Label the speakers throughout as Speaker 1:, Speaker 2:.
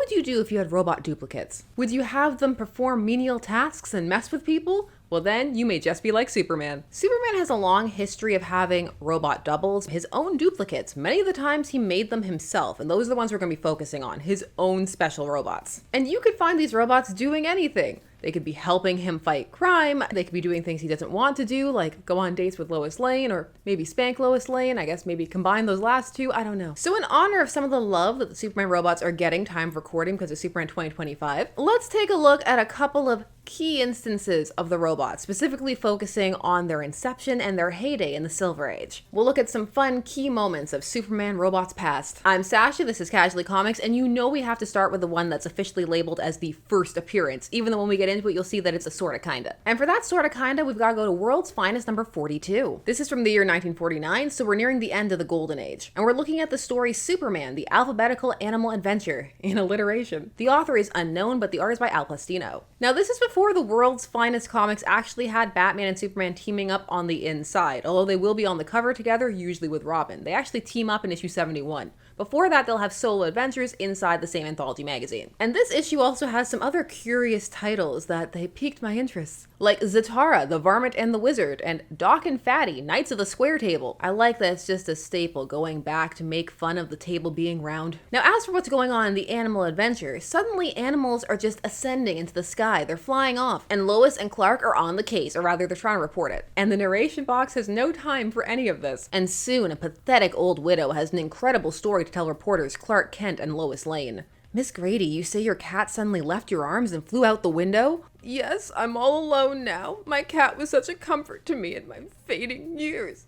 Speaker 1: would you do if you had robot duplicates? Would you have them perform menial tasks and mess with people? Well then, you may just be like Superman. Superman has a long history of having robot doubles, his own duplicates. Many of the times he made them himself, and those are the ones we're going to be focusing on, his own special robots. And you could find these robots doing anything. They could be helping him fight crime. They could be doing things he doesn't want to do, like go on dates with Lois Lane, or maybe spank Lois Lane. I guess maybe combine those last two. I don't know. So in honor of some of the love that the Superman robots are getting time of recording because of Superman 2025, let's take a look at a couple of key instances of the robots, specifically focusing on their inception and their heyday in the Silver Age. We'll look at some fun key moments of Superman robots past. I'm Sasha, this is Casually Comics, and you know we have to start with the one that's officially labeled as the first appearance, even though when we get into it, you'll see that it's a sorta kinda. And for that sorta kinda, we've gotta go to World's Finest number 42. This is from the year 1949, so we're nearing the end of the Golden Age. And we're looking at the story Superman, the Alphabetical Animal Adventure, in alliteration. The author is unknown, but the art is by Al Plastino. Now this is before the World's Finest comics actually had Batman and Superman teaming up on the inside, although they will be on the cover together, usually with Robin. They actually team up in issue 71. Before that, they'll have solo adventures inside the same anthology magazine. And this issue also has some other curious titles that they piqued my interest, like Zatara, the Varmint and the Wizard, and Doc and Fatty, Knights of the Square Table. I like that it's just a staple going back to make fun of the table being round. Now, as for what's going on in the animal adventure, suddenly animals are just ascending into the sky. They're flying off, and Lois and Clark are on the case, or rather they're trying to report it. And the narration box has no time for any of this. And soon, a pathetic old widow has an incredible story to tell reporters Clark Kent and Lois Lane. Miss Grady, you say your cat suddenly left your arms and flew out the window? Yes, I'm all alone now. My cat was such a comfort to me in my fading years.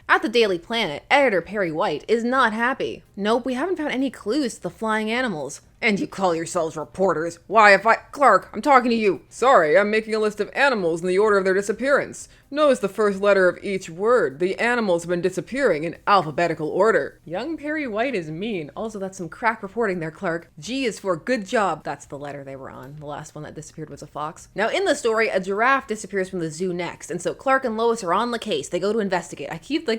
Speaker 1: At the Daily Planet, editor Perry White is not happy. Nope, we haven't found any clues to the flying animals. And you call yourselves reporters? Why, Clark, I'm talking to you. Sorry, I'm making a list of animals in the order of their disappearance. Notice the first letter of each word. The animals have been disappearing in alphabetical order. Young Perry White is mean. Also, that's some crack reporting there, Clark. G is for good job. That's the letter they were on. The last one that disappeared was a fox. Now, in the story, a giraffe disappears from the zoo next, and so Clark and Lois are on the case. They go to investigate.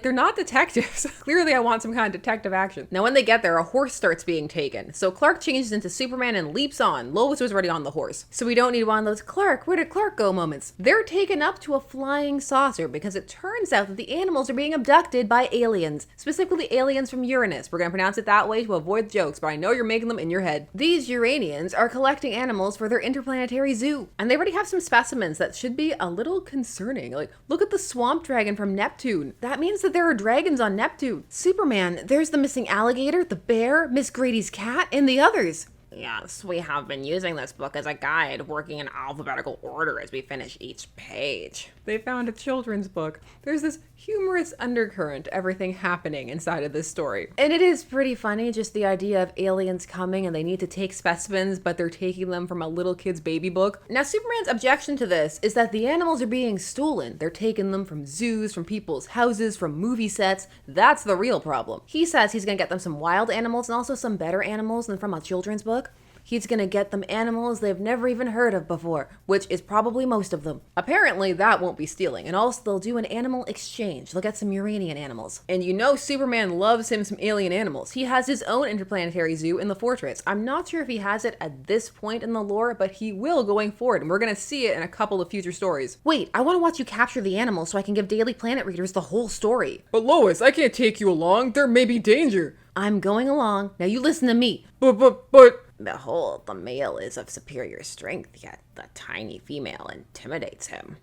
Speaker 1: They're not detectives. Clearly, I want some kind of detective action. Now, when they get there, a horse starts being taken. So Clark changes into Superman and leaps on. Lois was already on the horse. So we don't need one of those Clark, where did Clark go moments. They're taken up to a flying saucer because it turns out that the animals are being abducted by aliens, specifically aliens from Uranus. We're going to pronounce it that way to avoid jokes, but I know you're making them in your head. These Uranians are collecting animals for their interplanetary zoo, and they already have some specimens that should be a little concerning. Like, look at the swamp dragon from Neptune. That means that there are dragons on Neptune. Superman, there's the missing alligator, the bear, Miss Grady's cat, and the others. Yes, we have been using this book as a guide, working in alphabetical order as we finish each page. They found a children's book. There's this humorous undercurrent to everything happening inside of this story. And it is pretty funny, just the idea of aliens coming and they need to take specimens, but they're taking them from a little kid's baby book. Now, Superman's objection to this is that the animals are being stolen. They're taking them from zoos, from people's houses, from movie sets. That's the real problem. He says he's gonna get them some wild animals and also some better animals than from a children's book. He's gonna get them animals they've never even heard of before, which is probably most of them. Apparently, that won't be stealing, and also they'll do an animal exchange. They'll get some Uranian animals. And you know Superman loves him some alien animals. He has his own interplanetary zoo in the fortress. I'm not sure if he has it at this point in the lore, but he will going forward, and we're gonna see it in a couple of future stories. Wait, I wanna watch you capture the animals so I can give Daily Planet readers the whole story. But Lois, I can't take you along. There may be danger. I'm going along. Now you listen to me. But... Behold, the male is of superior strength, yet the tiny female intimidates him.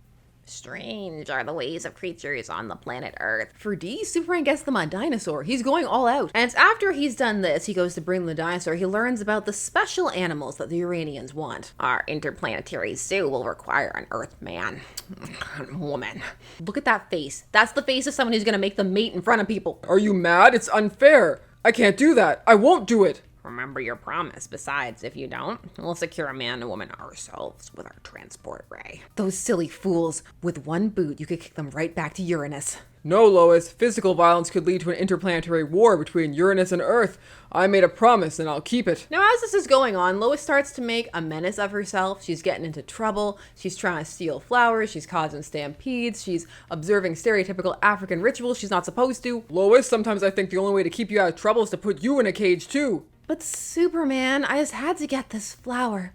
Speaker 1: Strange are the ways of creatures on the planet Earth. For D, Superman gets them a dinosaur. He's going all out. And it's after he's done this, he goes to bring them the dinosaur, he learns about the special animals that the Uranians want. Our interplanetary zoo will require an Earthman. Woman. Look at that face. That's the face of someone who's gonna make them mate in front of people. Are you mad? It's unfair. I can't do that. I won't do it. Remember your promise. Besides, if you don't, we'll secure a man and woman ourselves with our transport ray. Those silly fools. With one boot, you could kick them right back to Uranus. No, Lois. Physical violence could lead to an interplanetary war between Uranus and Earth. I made a promise and I'll keep it. Now, as this is going on, Lois starts to make a menace of herself. She's getting into trouble. She's trying to steal flowers. She's causing stampedes. She's observing stereotypical African rituals she's not supposed to. Lois, sometimes I think the only way to keep you out of trouble is to put you in a cage too. But Superman, I just had to get this flower.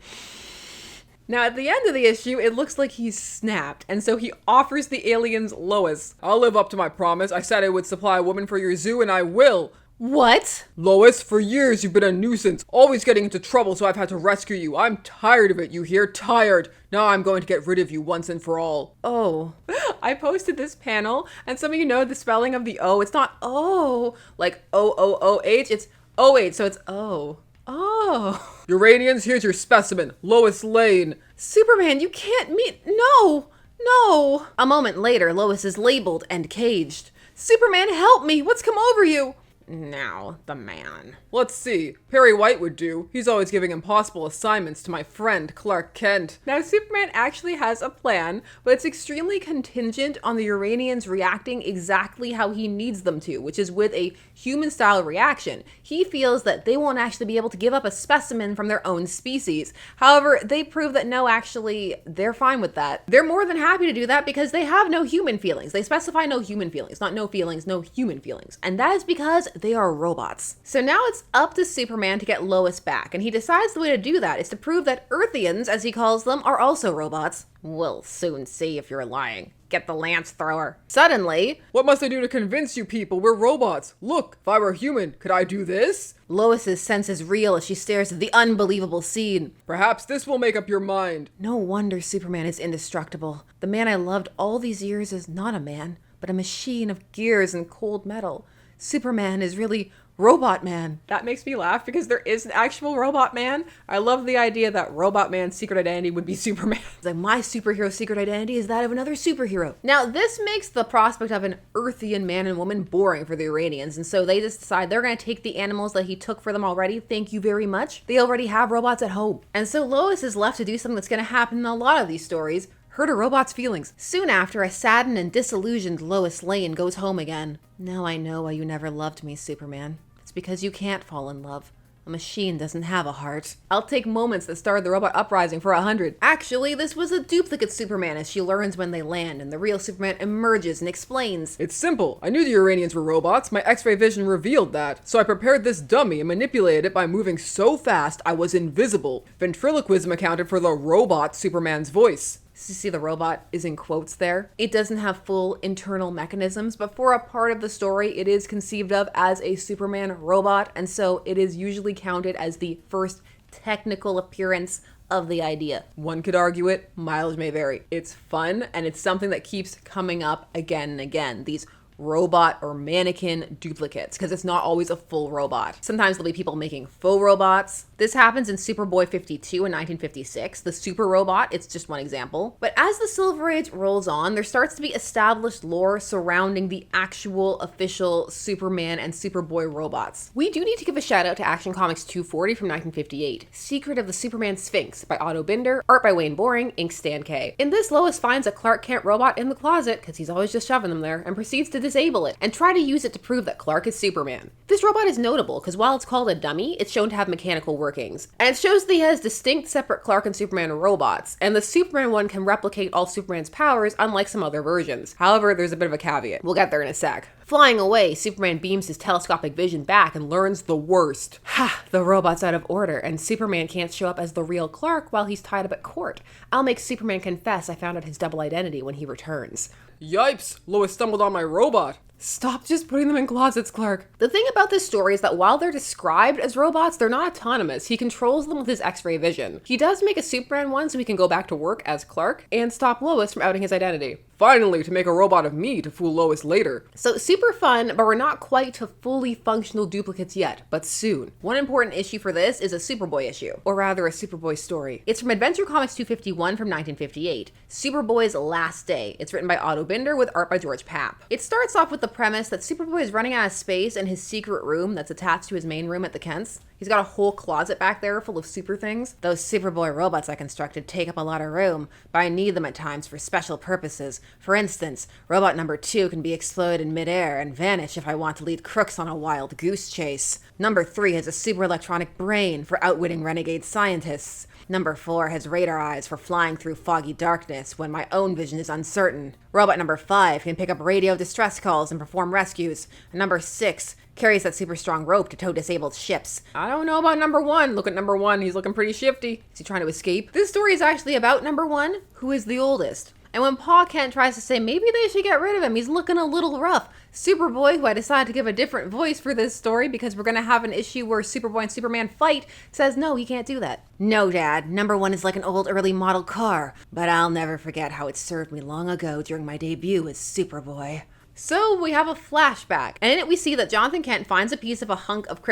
Speaker 1: Now, at the end of the issue, it looks like he's snapped, and so he offers the aliens Lois. I'll live up to my promise. I said I would supply a woman for your zoo, and I will. What? Lois, for years you've been a nuisance, always getting into trouble, so I've had to rescue you. I'm tired of it, you hear? Tired. Now I'm going to get rid of you once and for all. Oh. I posted this panel, and some of you know the spelling of the O. It's not O, like O-O-O-H. It's O-H, so it's O. Oh. Uranians, here's your specimen. Lois Lane. Superman, you can't meet... No. No. A moment later, Lois is labeled and caged. Superman, help me. What's come over you? Now, the man. Let's see. Perry White would do. He's always giving impossible assignments to my friend, Clark Kent. Now, Superman actually has a plan, but it's extremely contingent on the Uranians reacting exactly how he needs them to, which is with a human-style reaction. He feels that they won't actually be able to give up a specimen from their own species. However, they prove that no, actually, they're fine with that. They're more than happy to do that because they have no human feelings. They specify no human feelings, not no feelings, no human feelings. And that is because they are robots. So now it's up to Superman to get Lois back, and he decides the way to do that is to prove that Earthians, as he calls them, are also robots. We'll soon see if you're lying. Get the lance thrower. Suddenly, what must I do to convince you people we're robots? Look, if I were human, could I do this? Lois's senses reel as she stares at the unbelievable scene. Perhaps this will make up your mind. No wonder Superman is indestructible. The man I loved all these years is not a man, but a machine of gears and cold metal. Superman is really Robot Man. That makes me laugh because there is an actual Robot Man. I love the idea that Robot Man's secret identity would be Superman. It's like, my superhero secret identity is that of another superhero. Now, this makes the prospect of an Earthian man and woman boring for the Uranians, and so they just decide they're going to take the animals that he took for them already. Thank you very much. They already have robots at home. And so Lois is left to do something that's going to happen in a lot of these stories. Hurt a robot's feelings. Soon after, a saddened and disillusioned Lois Lane goes home again. Now I know why you never loved me, Superman. It's because you can't fall in love. A machine doesn't have a heart. I'll take moments that started the robot uprising for 100. Actually, this was a duplicate Superman as she learns when they land, and the real Superman emerges and explains. It's simple. I knew the Uranians were robots. My X-ray vision revealed that. So I prepared this dummy and manipulated it by moving so fast I was invisible. Ventriloquism accounted for the robot Superman's voice. You see the robot is in quotes there. It doesn't have full internal mechanisms, but for a part of the story, it is conceived of as a Superman robot, and so it is usually counted as the first technical appearance of the idea. One could argue it, mileage may vary. It's fun, and it's something that keeps coming up again and again. These robot or mannequin duplicates, because it's not always a full robot. Sometimes there'll be people making faux robots. This happens in Superboy 52 in 1956. The super robot, it's just one example. But as the Silver Age rolls on, there starts to be established lore surrounding the actual official Superman and Superboy robots. We do need to give a shout out to Action Comics 240 from 1958, Secret of the Superman Sphinx by Otto Binder, art by Wayne Boring, ink Stan K. In this, Lois finds a Clark Kent robot in the closet, because he's always just shoving them there, and proceeds to disable it and try to use it to prove that Clark is Superman. This robot is notable because while it's called a dummy, it's shown to have mechanical workings. And it shows that he has distinct separate Clark and Superman robots, and the Superman one can replicate all Superman's powers unlike some other versions. However, there's a bit of a caveat. We'll get there in a sec. Flying away, Superman beams his telescopic vision back and learns the worst. Ha! The robot's out of order, and Superman can't show up as the real Clark while he's tied up at court. I'll make Superman confess I found out his double identity when he returns. Yipes! Lois stumbled on my robot. Stop just putting them in closets, Clark. The thing about this story is that while they're described as robots, they're not autonomous. He controls them with his X-ray vision. He does make a Superman one so he can go back to work as Clark and stop Lois from outing his identity. Finally, to make a robot of me to fool Lois later. So super fun, but we're not quite to fully functional duplicates yet, but soon. One important issue for this is a Superboy issue, or rather a Superboy story. It's from Adventure Comics 251 from 1958, Superboy's Last Day. It's written by Otto Binder with art by George Papp. It starts off with the premise that Superboy is running out of space in his secret room that's attached to his main room at the Kents. He's got a whole closet back there full of super things. Those Superboy robots I constructed take up a lot of room, but I need them at times for special purposes. For instance, robot number 2 can be exploded in midair and vanish if I want to lead crooks on a wild goose chase. Number 3 has a super electronic brain for outwitting renegade scientists. Number 4 has radar eyes for flying through foggy darkness when my own vision is uncertain. Robot number 5 can pick up radio distress calls and perform rescues. And number 6 carries that super strong rope to tow disabled ships. I don't know about number one. Look at number one. He's looking pretty shifty. Is he trying to escape? This story is actually about number one, who is the oldest. And when Pa Kent tries to say maybe they should get rid of him, he's looking a little rough. Superboy, who I decided to give a different voice for this story because we're going to have an issue where Superboy and Superman fight, says no, he can't do that. No, Dad, number one is like an old early model car, but I'll never forget how it served me long ago during my debut as Superboy. So we have a flashback, and in it we see that Jonathan Kent finds a piece of a hunk of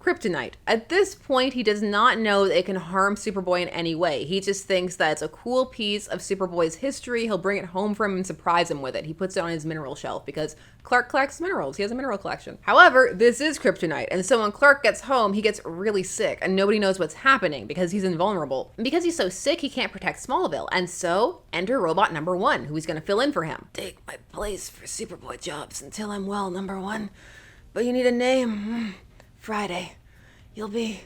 Speaker 1: kryptonite. At this point, he does not know that it can harm Superboy in any way. He just thinks that it's a cool piece of Superboy's history. He'll bring it home for him and surprise him with it. He puts it on his mineral shelf because Clark collects minerals. He has a mineral collection. However, this is kryptonite, and so when Clark gets home, he gets really sick, and nobody knows what's happening because he's invulnerable. And because he's so sick, he can't protect Smallville, and so enter robot number one, who is going to fill in for him. Take my place for Superboy jobs until I'm well, number one. But you need a name. Friday. You'll be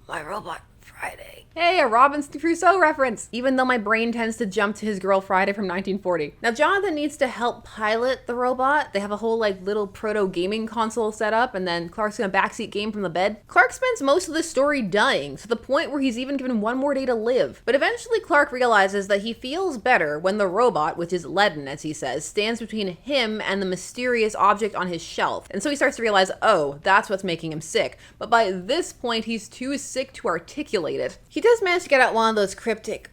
Speaker 1: my robot Friday. Hey, a Robinson Crusoe reference, even though my brain tends to jump to his girl Friday from 1940. Now, Jonathan needs to help pilot the robot. They have a whole little proto gaming console set up, and then Clark's gonna backseat game from the bed. Clark spends most of the story dying, to the point where he's even given one more day to live. But eventually Clark realizes that he feels better when the robot, which is leaden as he says, stands between him and the mysterious object on his shelf. And so he starts to realize, oh, that's what's making him sick. But by this point, he's too sick to articulate it. He does manage to get out one of those cryptic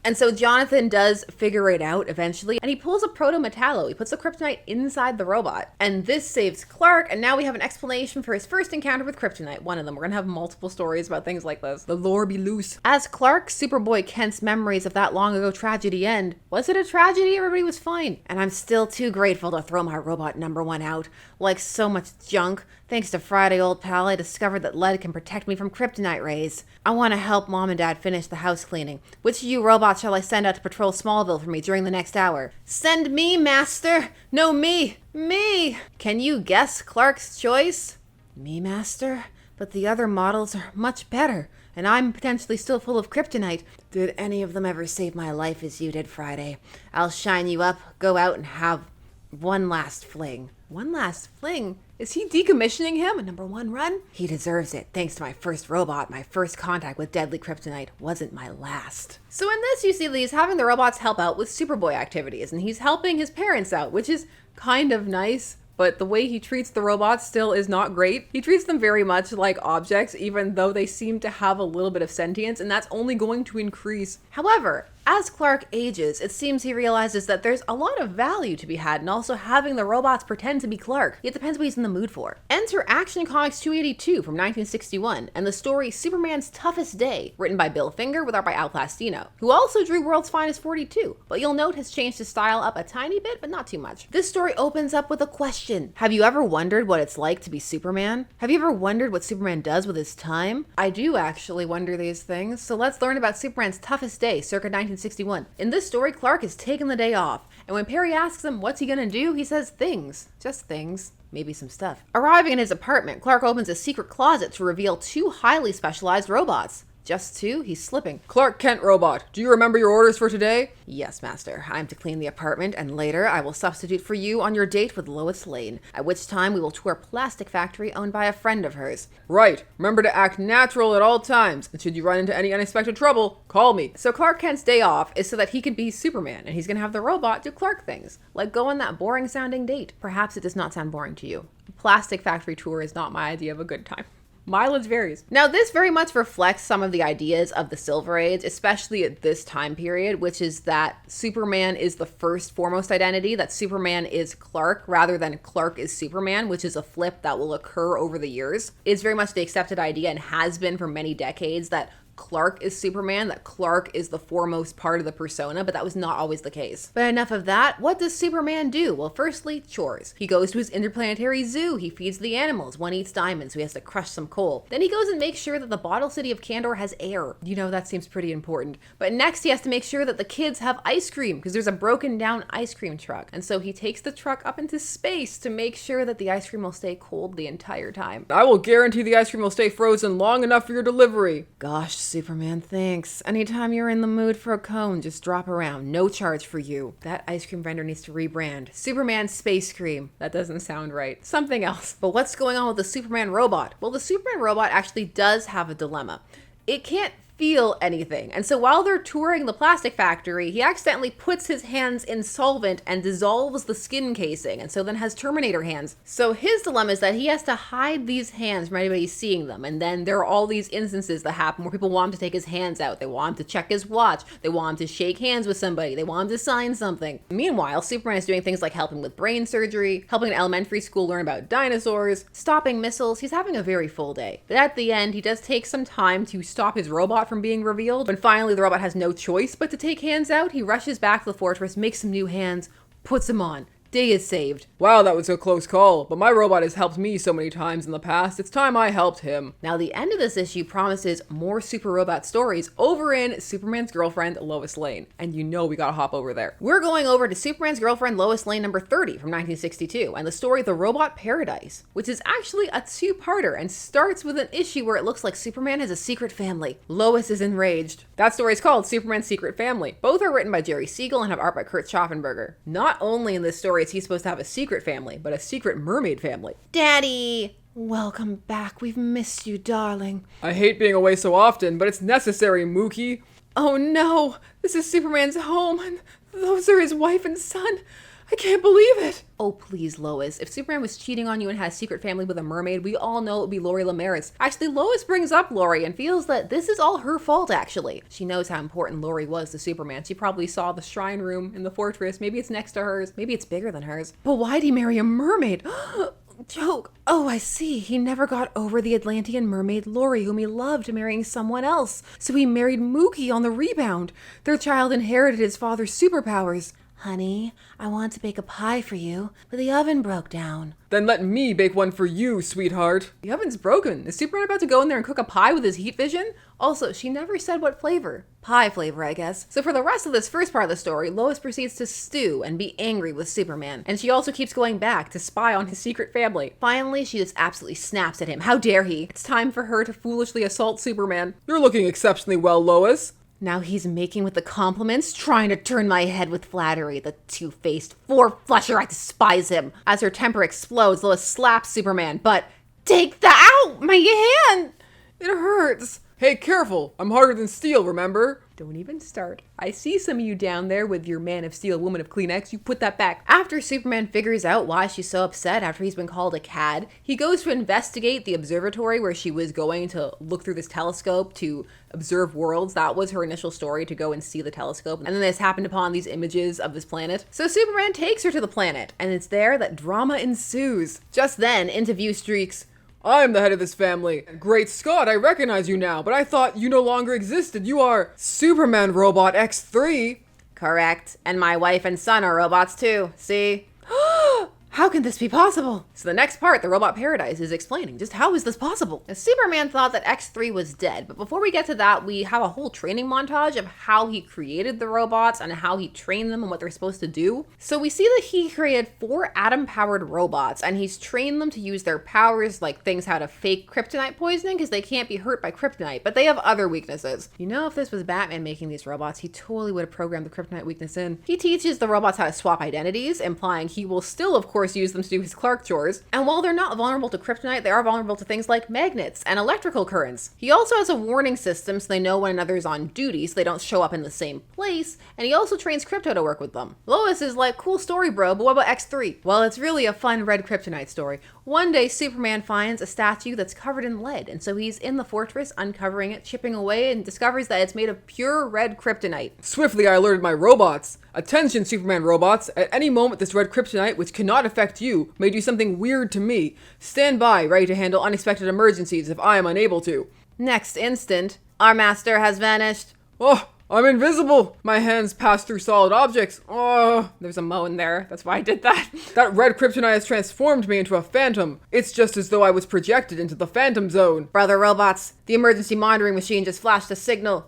Speaker 1: and so Jonathan does figure it out eventually, and he pulls a proto-metallo. He puts the kryptonite inside the robot, and this saves Clark, and now we have an explanation for his first encounter with kryptonite. One of them. We're gonna have multiple stories about things like this. The lore be loose. As Clark, Superboy Kent's memories of that long ago tragedy end. Was it a tragedy? Everybody was fine. And I'm still too grateful to throw my robot number one out. Like so much junk. Thanks to Friday, old pal, I discovered that lead can protect me from kryptonite rays. I want to help Mom and Dad finish the house cleaning. Which of you robots shall I send out to patrol Smallville for me during the next hour? Send me, Master! No, me! Me! Can you guess Clark's choice? Me, Master? But the other models are much better, and I'm potentially still full of kryptonite. Did any of them ever save my life as you did, Friday? I'll shine you up, go out and have one last fling. One last fling? Is he decommissioning him? A number one run? He deserves it. Thanks to my first robot, my first contact with deadly kryptonite wasn't my last. So in this, you see that he's having the robots help out with Superboy activities, and he's helping his parents out, which is kind of nice. But the way he treats the robots still is not great. He treats them very much like objects, even though they seem to have a little bit of sentience, and that's only going to increase. However, as Clark ages, it seems he realizes that there's a lot of value to be had in also having the robots pretend to be Clark. It depends what he's in the mood for. Enter Action Comics 282 from 1961, and the story Superman's Toughest Day, written by Bill Finger with art by Al Plastino, who also drew World's Finest 42, but you'll note has changed his style up a tiny bit, but not too much. This story opens up with a question. Have you ever wondered what it's like to be Superman? Have you ever wondered what Superman does with his time? I do actually wonder these things, so let's learn about Superman's Toughest Day, circa 1961. In this story, Clark is taking the day off, and when Perry asks him what's he gonna do, he says things. Just things. Maybe some stuff. Arriving in his apartment, Clark opens a secret closet to reveal two highly specialized robots. Just two? He's slipping. Clark Kent robot, do you remember your orders for today? Yes, Master. I'm to clean the apartment, and later I will substitute for you on your date with Lois Lane, at which time we will tour a plastic factory owned by a friend of hers. Right. Remember to act natural at all times, and should you run into any unexpected trouble, call me. So Clark Kent's day off is so that he can be Superman, and he's gonna have the robot do Clark things, like go on that boring sounding date. Perhaps it does not sound boring to you. A plastic factory tour is not my idea of a good time. Mileage varies. Now, this very much reflects some of the ideas of the Silver Age, especially at this time period, which is that Superman is the first foremost identity, that Superman is Clark rather than Clark is Superman, which is a flip that will occur over the years. It's very much the accepted idea and has been for many decades that Clark is Superman, that Clark is the foremost part of the persona, but that was not always the case. But enough of that. What does Superman do? Well, firstly, chores. He goes to his interplanetary zoo. He feeds the animals. One eats diamonds, so he has to crush some coal. Then he goes and makes sure that the bottle city of Kandor has air. You know, that seems pretty important. But next, he has to make sure that the kids have ice cream, because there's a broken down ice cream truck. And so he takes the truck up into space to make sure that the ice cream will stay cold the entire time. I will guarantee the ice cream will stay frozen long enough for your delivery. Gosh, Superman, thanks. Anytime you're in the mood for a cone, just drop around. No charge for you. That ice cream vendor needs to rebrand. Superman Space Cream. That doesn't sound right. Something else. But what's going on with the Superman robot? Well, the Superman robot actually does have a dilemma. It can't feel anything. And so while they're touring the plastic factory, he accidentally puts his hands in solvent and dissolves the skin casing, and so then has Terminator hands. So his dilemma is that he has to hide these hands from anybody seeing them. And then there are all these instances that happen where people want him to take his hands out. They want him to check his watch. They want him to shake hands with somebody. They want him to sign something. Meanwhile, Superman is doing things like helping with brain surgery, helping an elementary school learn about dinosaurs, stopping missiles. He's having a very full day. But at the end, he does take some time to stop his robot from being revealed. When finally the robot has no choice but to take hands out, he rushes back to the fortress, makes some new hands, puts them on. Day is saved.
Speaker 2: Wow, that was a close call, but my robot has helped me so many times in the past, it's time I helped him.
Speaker 1: Now, the end of this issue promises more super robot stories over in Superman's girlfriend, Lois Lane. And you know we gotta hop over there. We're going over to Superman's girlfriend, Lois Lane number 30 from 1962, and the story The Robot Paradise, which is actually a two-parter and starts with an issue where it looks like Superman has a secret family. Lois is enraged. That story is called Superman's Secret Family. Both are written by Jerry Siegel and have art by Kurt Schaffenberger. Not only in this story is he supposed to have a secret family, but a secret mermaid family. Daddy! Welcome back. We've missed you, darling.
Speaker 2: I hate being away so often, but it's necessary, Mookie.
Speaker 1: Oh no! This is Superman's home, and those are his wife and son. I can't believe it! Oh, please, Lois. If Superman was cheating on you and had a secret family with a mermaid, we all know it would be Lori Lemaris. Actually, Lois brings up Lori and feels that this is all her fault, actually. She knows how important Lori was to Superman. She probably saw the shrine room in the fortress. Maybe it's next to hers. Maybe it's bigger than hers. But why'd he marry a mermaid? Joke. Oh, I see. He never got over the Atlantean mermaid Lori, whom he loved, marrying someone else. So he married Mookie on the rebound. Their child inherited his father's superpowers. Honey, I want to bake a pie for you, but the oven broke down.
Speaker 2: Then let me bake one for you, sweetheart.
Speaker 1: The oven's broken. Is Superman about to go in there and cook a pie with his heat vision? Also, she never said what flavor. Pie flavor, I guess. So for the rest of this first part of the story, Lois proceeds to stew and be angry with Superman. And she also keeps going back to spy on his secret family. Finally, she just absolutely snaps at him. How dare he? It's time for her to foolishly assault Superman.
Speaker 2: You're looking exceptionally well, Lois.
Speaker 1: Now he's making with the compliments, trying to turn my head with flattery. The two-faced four-flusher, I despise him. As her temper explodes, Lois slaps Superman, but take that out! My hand! It hurts.
Speaker 2: Hey, careful! I'm harder than steel, remember?
Speaker 1: Don't even start. I see some of you down there with your Man of Steel, Woman of Kleenex. You put that back. After Superman figures out why she's so upset after he's been called a cad, he goes to investigate the observatory where she was going to look through this telescope to observe worlds. That was her initial story, to go and see the telescope. And then this happened upon these images of this planet. So Superman takes her to the planet, and it's there that drama ensues. Just then, into view streaks
Speaker 2: I'm the head of this family. Great Scott, I recognize you now, but I thought you no longer existed. You are Superman Robot X3.
Speaker 1: Correct. And my wife and son are robots too. See? How can this be possible? So the next part, The Robot Paradise, is explaining just how is this possible. Now, Superman thought that X3 was dead, but before we get to that, we have a whole training montage of how he created the robots and how he trained them and what they're supposed to do. So we see that he created 4 atom-powered robots, and he's trained them to use their powers, like things how to fake kryptonite poisoning because they can't be hurt by kryptonite, but they have other weaknesses. You know, if this was Batman making these robots, he totally would have programmed the kryptonite weakness in. He teaches the robots how to swap identities, implying he will still, of course, use them to do his Clark chores. And while they're not vulnerable to kryptonite, they are vulnerable to things like magnets and electrical currents. He also has a warning system so they know when another is on duty so they don't show up in the same place. And he also trains Krypto to work with them. Lois is like, cool story, bro, but what about X3? Well, it's really a fun red kryptonite story. One day, Superman finds a statue that's covered in lead, and so he's in the fortress, uncovering it, chipping away, and discovers that it's made of pure red kryptonite.
Speaker 2: Swiftly, I alerted my robots. Attention, Superman robots. At any moment, this red kryptonite, which cannot affect you, may do something weird to me. Stand by, ready to handle unexpected emergencies if I am unable to.
Speaker 1: Next instant, our master has vanished.
Speaker 2: Oh, I'm invisible. My hands pass through solid objects. Oh,
Speaker 1: there's a moan there. That's why I did that.
Speaker 2: That red kryptonite has transformed me into a phantom. It's just as though I was projected into the phantom zone.
Speaker 1: Brother robots, the emergency monitoring machine just flashed a signal.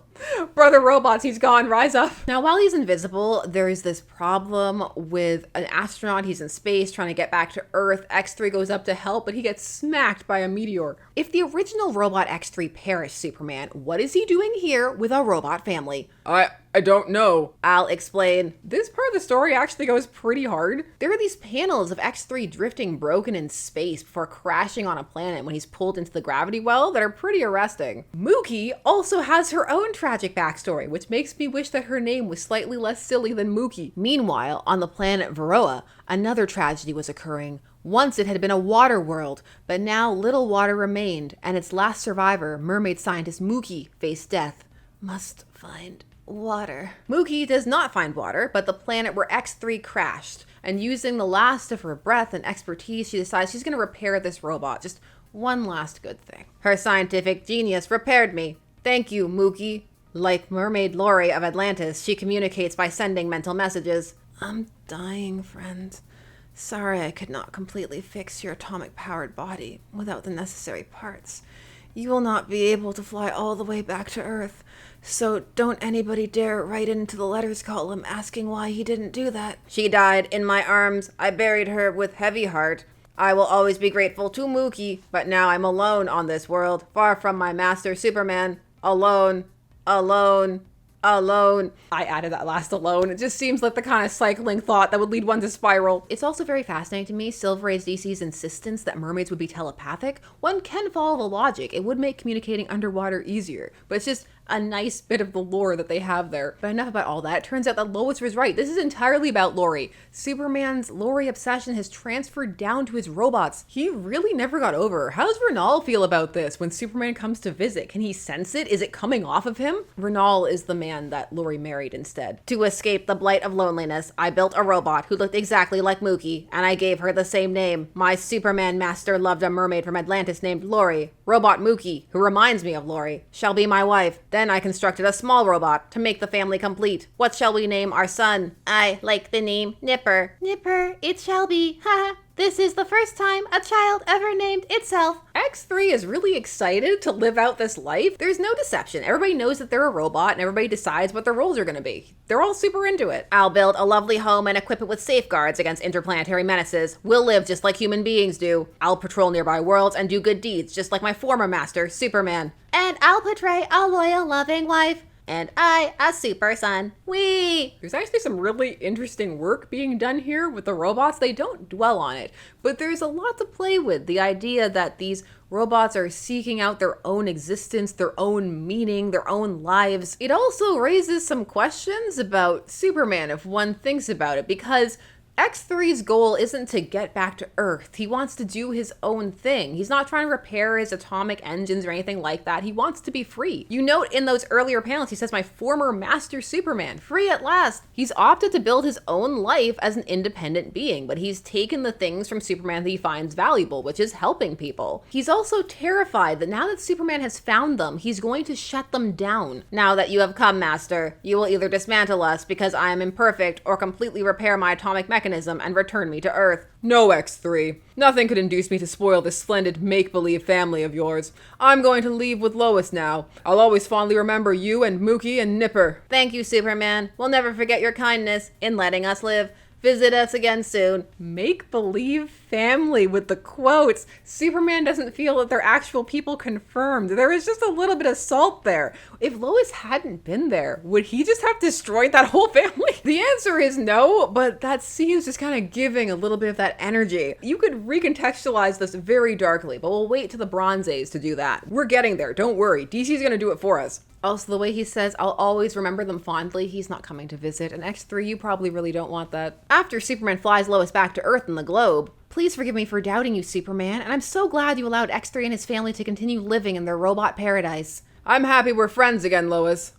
Speaker 1: Brother Robots, he's gone, rise up. Now, while he's invisible, there's this problem with an astronaut. He's in space trying to get back to Earth. X3 goes up to help, but he gets smacked by a meteor. If the original robot X3 perished Superman, what is he doing here with a robot family?
Speaker 2: I don't know.
Speaker 1: I'll explain. This part of the story actually goes pretty hard. There are these panels of X3 drifting broken in space before crashing on a planet when he's pulled into the gravity well that are pretty arresting. Mookie also has her own tragic backstory, which makes me wish that her name was slightly less silly than Mookie. Meanwhile, on the planet Varroa, another tragedy was occurring. Once it had been a water world, but now little water remained, and its last survivor, mermaid scientist Mookie, faced death. Must find water. Mookie does not find water, but the planet where X3 crashed. And using the last of her breath and expertise, she decides she's going to repair this robot. Just one last good thing. Her scientific genius repaired me. Thank you, Mookie. Like Mermaid Lori of Atlantis, she communicates by sending mental messages. I'm dying, friend. Sorry I could not completely fix your atomic-powered body without the necessary parts. You will not be able to fly all the way back to Earth, so don't anybody dare write into the letters column asking why he didn't do that. She died in my arms. I buried her with heavy heart. I will always be grateful to Mookie, but now I'm alone on this world, far from my master Superman. Alone, alone, alone. I added that last alone. It just seems like the kind of cycling thought that would lead one to spiral. It's also very fascinating to me, Silver Age DC's insistence that mermaids would be telepathic. One can follow the logic. It would make communicating underwater easier, but it's just a nice bit of the lore that they have there. But enough about all that. It turns out that Lois was right. This is entirely about Lori. Superman's Lori obsession has transferred down to his robots. He really never got over her. How does Renal feel about this when Superman comes to visit? Can he sense it? Is it coming off of him? Renal is the man that Lori married instead. To escape the blight of loneliness, I built a robot who looked exactly like Mookie, and I gave her the same name. My Superman master loved a mermaid from Atlantis named Lori. Robot Mookie, who reminds me of Lori, shall be my wife. Then I constructed a small robot to make the family complete. What shall we name our son? I like the name Nipper. Nipper, it shall be. Haha. This is the first time a child ever named itself. X3 is really excited to live out this life. There's no deception. Everybody knows that they're a robot and everybody decides what their roles are going to be. They're all super into it. I'll build a lovely home and equip it with safeguards against interplanetary menaces. We'll live just like human beings do. I'll patrol nearby worlds and do good deeds just like my former master, Superman. And I'll portray a loyal, loving wife. And I, a super son. Whee! There's actually some really interesting work being done here with the robots. They don't dwell on it, but there's a lot to play with. The idea that these robots are seeking out their own existence, their own meaning, their own lives. It also raises some questions about Superman if one thinks about it, because X3's goal isn't to get back to Earth. He wants to do his own thing. He's not trying to repair his atomic engines or anything like that. He wants to be free. You note in those earlier panels, he says, my former master Superman, free at last. He's opted to build his own life as an independent being, but he's taken the things from Superman that he finds valuable, which is helping people. He's also terrified that now that Superman has found them, he's going to shut them down. Now that you have come, Master, you will either dismantle us because I am imperfect or completely repair my atomic mechanism and return me to Earth.
Speaker 2: No, X3. Nothing could induce me to spoil this splendid make-believe family of yours. I'm going to leave with Lois now. I'll always fondly remember you and Mookie and Nipper.
Speaker 1: Thank you, Superman. We'll never forget your kindness in letting us live. Visit us again soon. Make-believe family with the quotes. Superman doesn't feel that they're actual people confirmed. There is just a little bit of salt there. If Lois hadn't been there, would he just have destroyed that whole family? The answer is no, but that scene's just kind of giving a little bit of that energy. You could recontextualize this very darkly, but we'll wait to the Bronze Age to do that. We're getting there, don't worry. DC's gonna do it for us. Also, the way he says, I'll always remember them fondly, he's not coming to visit. And X3, you probably really don't want that. After Superman flies Lois back to Earth and the globe, please forgive me for doubting you, Superman, and I'm so glad you allowed X3 and his family to continue living in their robot paradise.
Speaker 2: I'm happy we're friends again, Lois.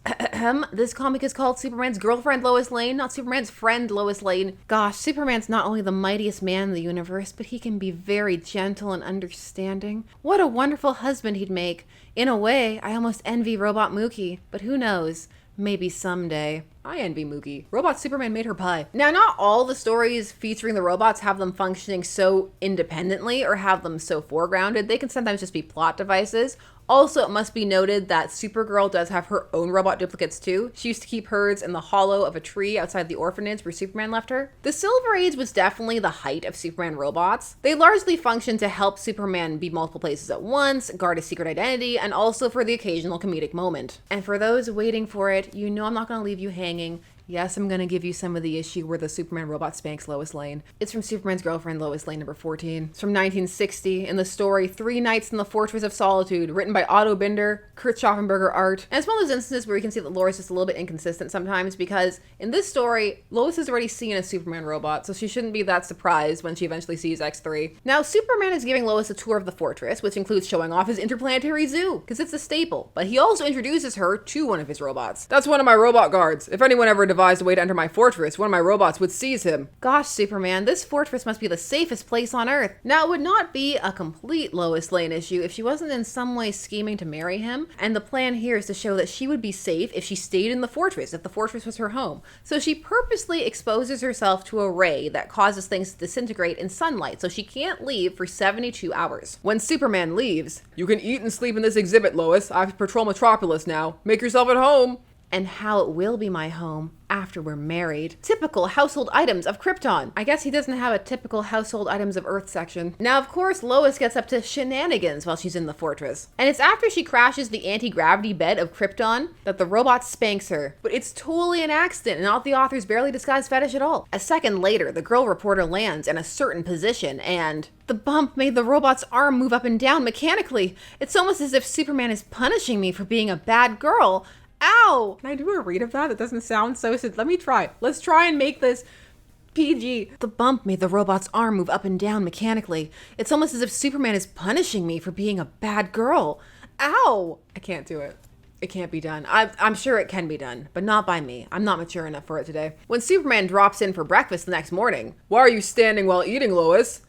Speaker 1: This comic is called Superman's Girlfriend Lois Lane, not Superman's Friend Lois Lane. Gosh, Superman's not only the mightiest man in the universe, but he can be very gentle and understanding. What a wonderful husband he'd make. In a way, I almost envy Robot Mookie, but who knows? Maybe someday. I envy Mookie. Robot Superman made her pie. Now, not all the stories featuring the robots have them functioning so independently or have them so foregrounded. They can sometimes just be plot devices. Also, it must be noted that Supergirl does have her own robot duplicates too. She used to keep hers in the hollow of a tree outside the orphanage where Superman left her. The Silver Age was definitely the height of Superman robots. They largely functioned to help Superman be multiple places at once, guard a secret identity, and also for the occasional comedic moment. And for those waiting for it, you know I'm not going to leave you hanging. Yes, I'm going to give you some of the issue where the Superman robot spanks Lois Lane. It's from Superman's girlfriend, Lois Lane, number 14. It's from 1960 in the story 3 Nights in the Fortress of Solitude, written by Otto Binder, Kurt Schaffenberger art. And it's one of those instances where you can see that Laura's just a little bit inconsistent sometimes, because in this story, Lois has already seen a Superman robot, so she shouldn't be that surprised when she eventually sees X3. Now, Superman is giving Lois a tour of the fortress, which includes showing off his interplanetary zoo, because it's a staple. But he also introduces her to one of his robots.
Speaker 2: That's one of my robot guards. If anyone ever devised a way to enter my fortress, one of my robots would seize him.
Speaker 1: Gosh, Superman, this fortress must be the safest place on Earth. Now, it would not be a complete Lois Lane issue if she wasn't in some way scheming to marry him, and the plan here is to show that she would be safe if she stayed in the fortress, if the fortress was her home. So she purposely exposes herself to a ray that causes things to disintegrate in sunlight, so she can't leave for 72 hours. When Superman leaves,
Speaker 2: "You can eat and sleep in this exhibit, Lois. I have to patrol Metropolis now. Make yourself at home."
Speaker 1: and how it will be my home after we're married. Typical household items of Krypton. I guess he doesn't have a typical household items of Earth section. Now, of course, Lois gets up to shenanigans while she's in the fortress. And it's after she crashes the anti-gravity bed of Krypton that the robot spanks her. But it's totally an accident and not the author's barely disguised fetish at all. A second later, the girl reporter lands in a certain position and the bump made the robot's arm move up and down mechanically. It's almost as if Superman is punishing me for being a bad girl. Ow! Can I do a read of that? That doesn't sound so... Let me try. Let's try and make this PG. The bump made the robot's arm move up and down mechanically. It's almost as if Superman is punishing me for being a bad girl. Ow! I can't do it. It can't be done. I'm sure it can be done, but not by me. I'm not mature enough for it today. When Superman drops in for breakfast the next morning...
Speaker 2: Why are you standing while eating, Lois?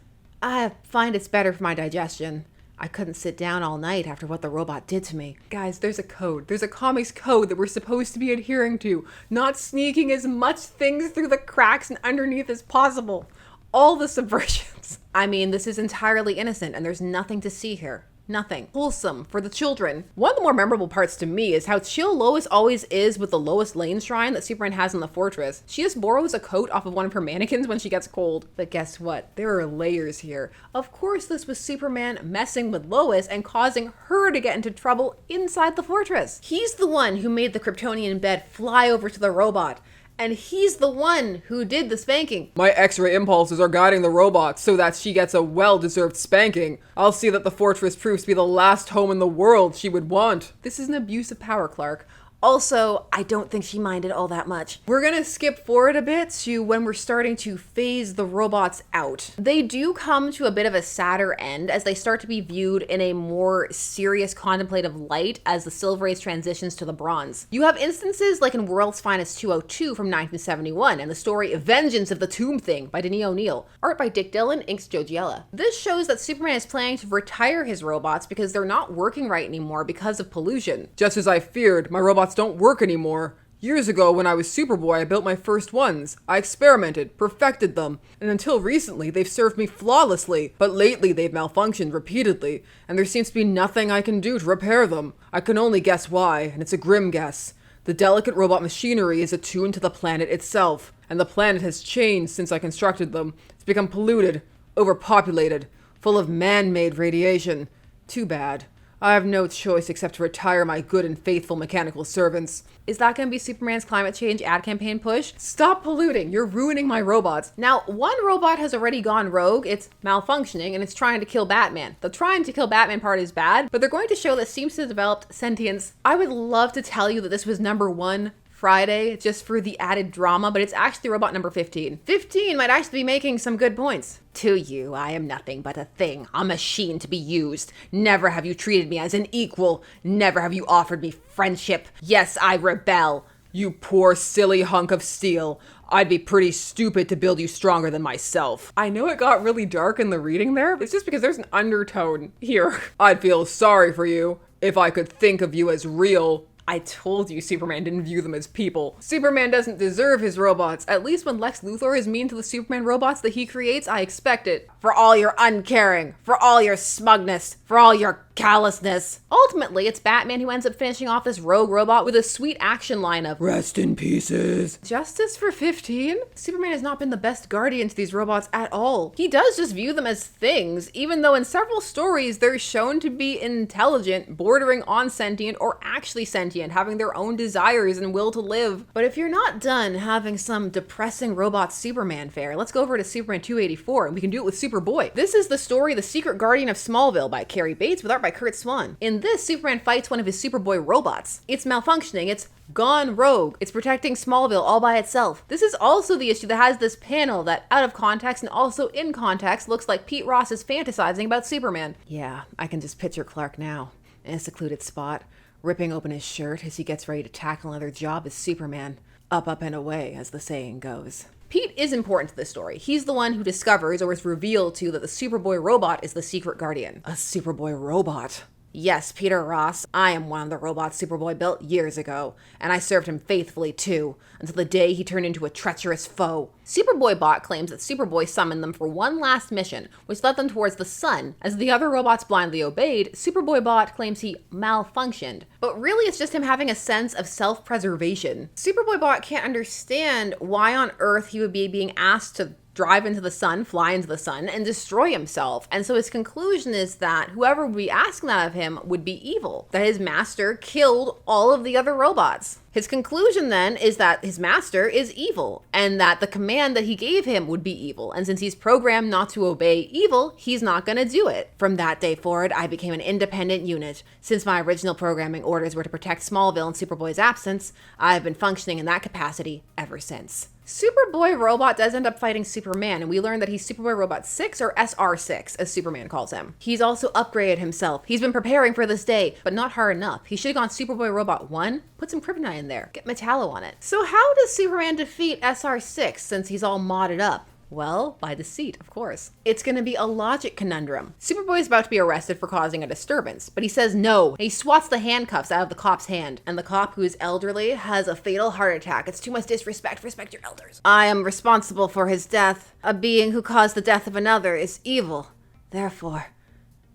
Speaker 1: I find it's better for my digestion. I couldn't sit down all night after what the robot did to me. Guys, there's a code. There's a comics code that we're supposed to be adhering to. Not sneaking as much things through the cracks and underneath as possible. All the subversions. I mean, this is entirely innocent and there's nothing to see here. Nothing. Wholesome for the children. One of the more memorable parts to me is how chill Lois always is with the Lois Lane shrine that Superman has in the fortress. She just borrows a coat off of one of her mannequins when she gets cold. But guess what? There are layers here. Of course this was Superman messing with Lois and causing her to get into trouble inside the fortress. He's the one who made the Kryptonian bed fly over to the robot. And he's the one who did the spanking.
Speaker 2: My X-ray impulses are guiding the robot so that she gets a well-deserved spanking. I'll see that the fortress proves to be the last home in the world she would want.
Speaker 1: This is an abuse of power, Clark. Also, I don't think she minded all that much. We're gonna skip forward a bit to when we're starting to phase the robots out. They do come to a bit of a sadder end as they start to be viewed in a more serious contemplative light as the Silver Age transitions to the Bronze. You have instances like in World's Finest 202 from 1971 and the story Vengeance of the Tomb Thing by Denis O'Neill. Art by Dick Dillon, inks Joe Giella. This shows that Superman is planning to retire his robots because they're not working right anymore because of pollution.
Speaker 2: Just as I feared, my robots don't work anymore. Years ago, when I was Superboy, I built my first ones. I experimented, perfected them, and until recently, they've served me flawlessly. But lately, they've malfunctioned repeatedly, and there seems to be nothing I can do to repair them. I can only guess why, and it's a grim guess. The delicate robot machinery is attuned to the planet itself, and the planet has changed since I constructed them. It's become polluted, overpopulated, full of man-made radiation. Too bad. I have no choice except to retire my good and faithful mechanical servants.
Speaker 1: Is that going to be Superman's climate change ad campaign push? Stop polluting, you're ruining my robots. Now, one robot has already gone rogue, it's malfunctioning, and it's trying to kill Batman. The trying to kill Batman part is bad, but they're going to show that it seems to have developed sentience. I would love to tell you that this was number 1 Friday, just for the added drama, but it's actually robot number 15. 15 might actually be making some good points. To you, I am nothing but a thing, a machine to be used. Never have you treated me as an equal. Never have you offered me friendship. Yes, I rebel.
Speaker 2: You poor, silly hunk of steel. I'd be pretty stupid to build you stronger than myself.
Speaker 1: I know it got really dark in the reading there, but it's just because there's an undertone here.
Speaker 2: I'd feel sorry for you if I could think of you as real.
Speaker 1: I told you Superman didn't view them as people. Superman doesn't deserve his robots. At least when Lex Luthor is mean to the Superman robots that he creates, I expect it. For all your uncaring, for all your smugness, for all your callousness. Ultimately, it's Batman who ends up finishing off this rogue robot with a sweet action line of
Speaker 2: Rest in pieces.
Speaker 1: Justice for 15? Superman has not been the best guardian to these robots at all. He does just view them as things, even though in several stories they're shown to be intelligent, bordering on sentient, or actually sentient, having their own desires and will to live. But if you're not done having some depressing robot Superman fare, let's go over to Superman 284 and we can do it with Superboy. This is the story The Secret Guardian of Smallville by Carrie Bates with art by Kurt Swan. In this, Superman fights one of his Superboy robots. It's malfunctioning, it's gone rogue, it's protecting Smallville all by itself. This is also the issue that has this panel that, out of context and also in context, looks like Pete Ross is fantasizing about Superman. Yeah, I can just picture Clark now, in a secluded spot, ripping open his shirt as he gets ready to tackle another job as Superman. Up and away, as the saying goes. Pete is important to this story. He's the one who discovers or is revealed to that the Superboy robot is the secret guardian.
Speaker 2: A Superboy robot.
Speaker 1: Yes, Peter Ross, I am one of the robots Superboy built years ago, and I served him faithfully too, until the day he turned into a treacherous foe. Superboy Bot claims that Superboy summoned them for one last mission, which led them towards the sun. As the other robots blindly obeyed, Superboy Bot claims he malfunctioned. But really it's just him having a sense of self-preservation. Superboy Bot can't understand why on earth he would be being asked to drive into the sun, fly into the sun, and destroy himself. And so his conclusion is that whoever would be asking that of him would be evil, that his master killed all of the other robots. His conclusion then is that his master is evil, and that the command that he gave him would be evil. And since he's programmed not to obey evil, he's not gonna do it. From that day forward, I became an independent unit. Since my original programming orders were to protect Smallville in Superboy's absence, I've been functioning in that capacity ever since. Superboy Robot does end up fighting Superman, and we learn that he's Superboy Robot 6, or SR6, as Superman calls him. He's also upgraded himself. He's been preparing for this day, but not hard enough. He should have gone Superboy Robot 1, put some kryptonite in there, get Metallo on it. So how does Superman defeat SR6 since he's all modded up? Well, by deceit, of course. It's gonna be a logic conundrum. Superboy is about to be arrested for causing a disturbance, but he says no, and he swats the handcuffs out of the cop's hand. And the cop, who is elderly, has a fatal heart attack. It's too much disrespect. Respect your elders. I am responsible for his death. A being who caused the death of another is evil. Therefore,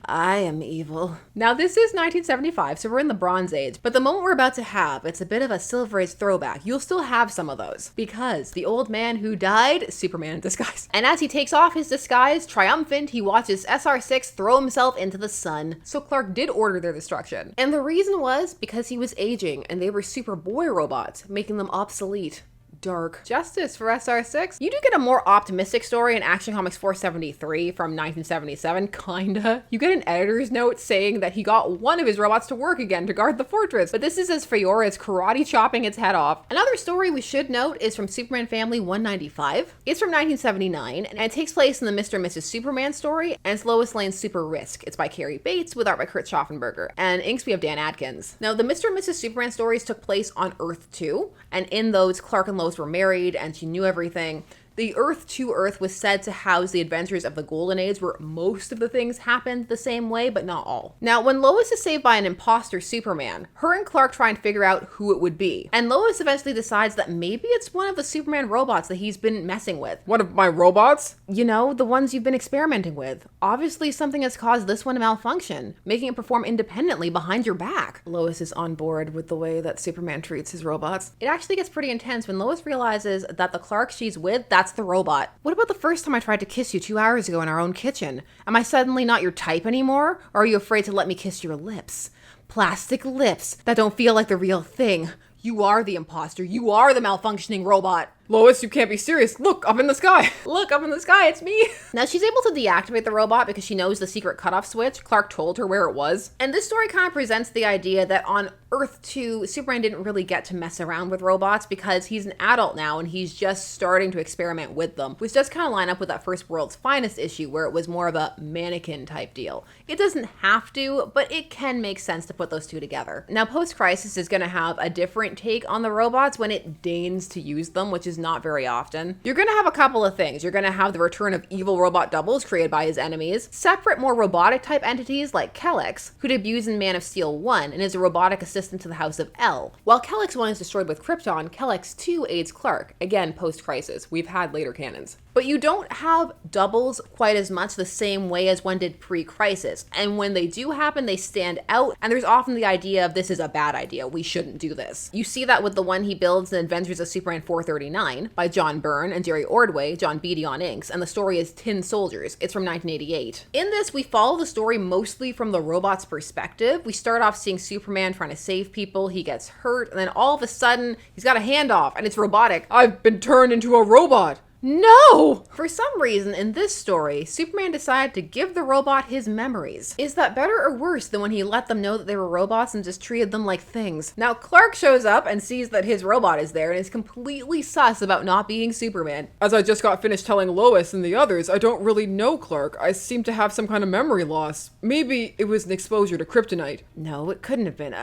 Speaker 1: I am evil. Now this is 1975, so we're in the Bronze Age, but the moment we're about to have, it's a bit of a Silver Age throwback. You'll still have some of those, because the old man who died, Superman in disguise. And as he takes off his disguise, triumphant, he watches SR6 throw himself into the sun. So Clark did order their destruction. And the reason was because he was aging, and they were Superboy robots, making them obsolete. Dark. Justice for SR6. You do get a more optimistic story in Action Comics 473 from 1977, kinda. You get an editor's note saying that he got one of his robots to work again to guard the fortress, but this is as Faora is karate chopping its head off. Another story we should note is from Superman Family 195. It's from 1979, and it takes place in the Mr. and Mrs. Superman story, and it's Lois Lane's Super Risk. It's by Carrie Bates with art by Kurt Schaffenberger, and inks we have Dan Adkins. Now, the Mr. and Mrs. Superman stories took place on Earth 2, and in those, Clark and Lois were married and she knew everything. The Earth 2 Earth was said to house the adventures of the Golden Age, where most of the things happened the same way, but not all. Now, when Lois is saved by an imposter Superman, her and Clark try and figure out who it would be. And Lois eventually decides that maybe it's one of the Superman robots that he's been messing with.
Speaker 2: One of my robots?
Speaker 1: You know, the ones you've been experimenting with. Obviously, something has caused this one to malfunction, making it perform independently behind your back. Lois is on board with the way that Superman treats his robots. It actually gets pretty intense when Lois realizes that the Clark she's with, that's the robot. What about the first time I tried to kiss you 2 hours ago in our own kitchen? Am I suddenly not your type anymore? Or are you afraid to let me kiss your lips? Plastic lips that don't feel like the real thing. You are the imposter. You are the malfunctioning robot.
Speaker 2: Lois, you can't be serious. Look, up in the sky.
Speaker 1: Look, up in the sky, it's me. Now, she's able to deactivate the robot because she knows the secret cutoff switch. Clark told her where it was. And this story kind of presents the idea that on Earth 2, Superman didn't really get to mess around with robots because he's an adult now and he's just starting to experiment with them, which does kind of line up with that first World's Finest issue where it was more of a mannequin type deal. It doesn't have to, but it can make sense to put those two together. Now, Post-Crisis is going to have a different take on the robots when it deigns to use them, which is not very often. You're gonna have a couple of things. You're gonna have the return of evil robot doubles created by his enemies, separate, more robotic type entities like Kellex, who debuts in Man of Steel 1 and is a robotic assistant to the House of L. While Kellex 1 is destroyed with Krypton, Kellex 2 aids Clark, again post-crisis. We've had later canons. But you don't have doubles quite as much the same way as one did pre-crisis. And when they do happen, they stand out, and there's often the idea of this is a bad idea, we shouldn't do this. You see that with the one he builds in Adventures of Superman 439 by John Byrne and Jerry Ordway, John Beatty on inks, and the story is Tin Soldiers. It's from 1988. In this, we follow the story mostly from the robot's perspective. We start off seeing Superman trying to save people, he gets hurt, and then all of a sudden, he's got a handoff, and it's robotic.
Speaker 2: I've been turned into a robot.
Speaker 1: No! For some reason, in this story, Superman decided to give the robot his memories. Is that better or worse than when he let them know that they were robots and just treated them like things? Now, Clark shows up and sees that his robot is there and is completely sus about not being Superman.
Speaker 2: As I just got finished telling Lois and the others, I don't really know Clark. I seem to have some kind of memory loss. Maybe it was an exposure to kryptonite.
Speaker 1: No, it couldn't have been.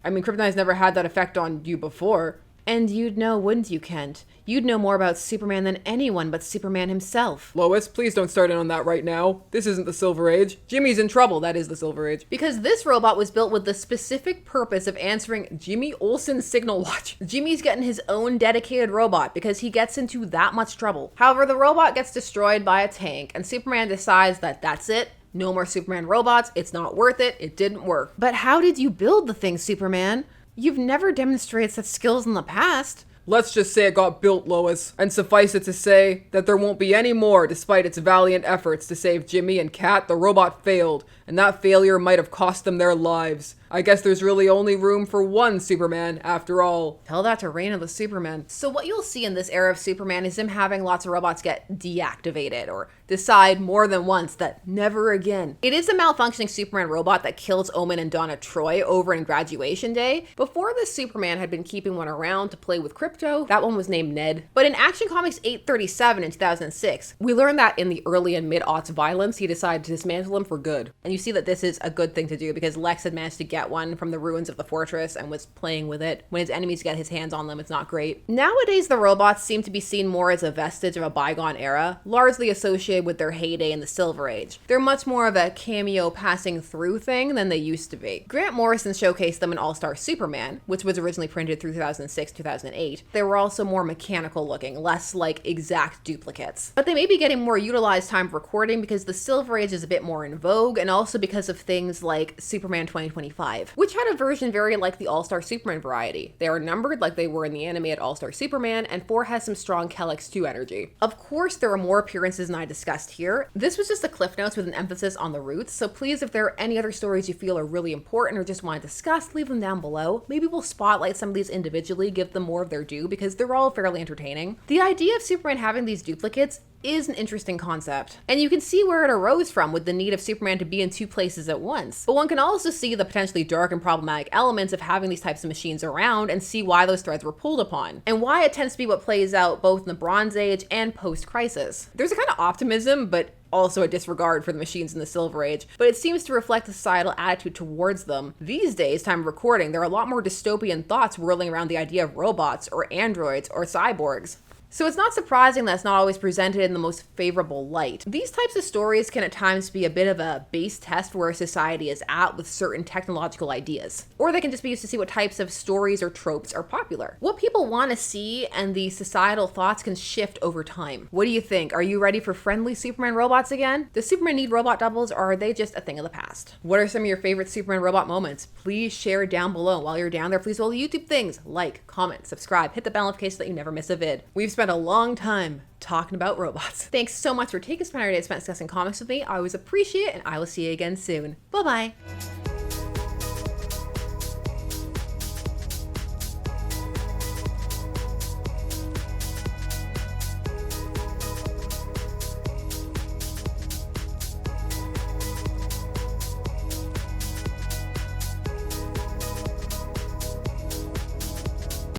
Speaker 2: I mean, kryptonite's never had that effect on you before.
Speaker 1: And you'd know, wouldn't you, Kent? You'd know more about Superman than anyone but Superman himself.
Speaker 2: Lois, please don't start in on that right now. This isn't the Silver Age. Jimmy's in trouble. That is the Silver Age.
Speaker 1: Because this robot was built with the specific purpose of answering Jimmy Olsen's signal watch. Jimmy's getting his own dedicated robot because he gets into that much trouble. However, the robot gets destroyed by a tank, and Superman decides that that's it. No more Superman robots. It's not worth it. It didn't work. But how did you build the thing, Superman? You've never demonstrated such skills in the past.
Speaker 2: Let's just say it got built, Lois, and suffice it to say that there won't be any more despite its valiant efforts to save Jimmy and Kat. The robot failed, and that failure might have cost them their lives. I guess there's really only room for one Superman after all.
Speaker 1: Tell that to Reign of the Supermen. So what you'll see in this era of Superman is him having lots of robots get deactivated or decide more than once that never again. It is a malfunctioning Superman robot that kills Omen and Donna Troy over in Graduation Day. Before this, Superman had been keeping one around to play with Krypto. That one was named Ned. But in Action Comics 837 in 2006, we learned that in the early and mid-aughts violence, he decided to dismantle him for good. And you see that this is a good thing to do because Lex had managed to get one from the ruins of the fortress and was playing with it. When his enemies get his hands on them, it's not great. Nowadays, the robots seem to be seen more as a vestige of a bygone era, largely associated with their heyday in the Silver Age. They're much more of a cameo passing through thing than they used to be. Grant Morrison showcased them in All-Star Superman, which was originally printed through 2006-2008. They were also more mechanical looking, less like exact duplicates. But they may be getting more utilized time of recording because the Silver Age is a bit more in vogue, and also because of things like Superman 2025. Which had a version very like the All-Star Superman variety. They are numbered like they were in the animated All-Star Superman, and 4 has some strong Kellex 2 energy. Of course, there are more appearances than I discussed here. This was just the Cliff Notes with an emphasis on the roots, so please, if there are any other stories you feel are really important or just want to discuss, leave them down below. Maybe we'll spotlight some of these individually, give them more of their due, because they're all fairly entertaining. The idea of Superman having these duplicates is an interesting concept. And you can see where it arose from with the need of Superman to be in 2 places at once. But one can also see the potentially dark and problematic elements of having these types of machines around and see why those threads were pulled upon, and why it tends to be what plays out both in the Bronze Age and post-crisis. There's a kind of optimism, but also a disregard for the machines in the Silver Age, but it seems to reflect the societal attitude towards them. These days, time of recording, there are a lot more dystopian thoughts whirling around the idea of robots or androids or cyborgs. So it's not surprising that it's not always presented in the most favorable light. These types of stories can at times be a bit of a base test where society is at with certain technological ideas. Or they can just be used to see what types of stories or tropes are popular. What people want to see and the societal thoughts can shift over time. What do you think? Are you ready for friendly Superman robots again? Does Superman need robot doubles, or are they just a thing of the past? What are some of your favorite Superman robot moments? Please share down below. While you're down there, please do all the YouTube things. Like, comment, subscribe, hit the bell notification so that you never miss a vid. We've spent a long time talking about robots. Day spent discussing comics with me. I always appreciate it, and I will see you again soon. Bye-bye.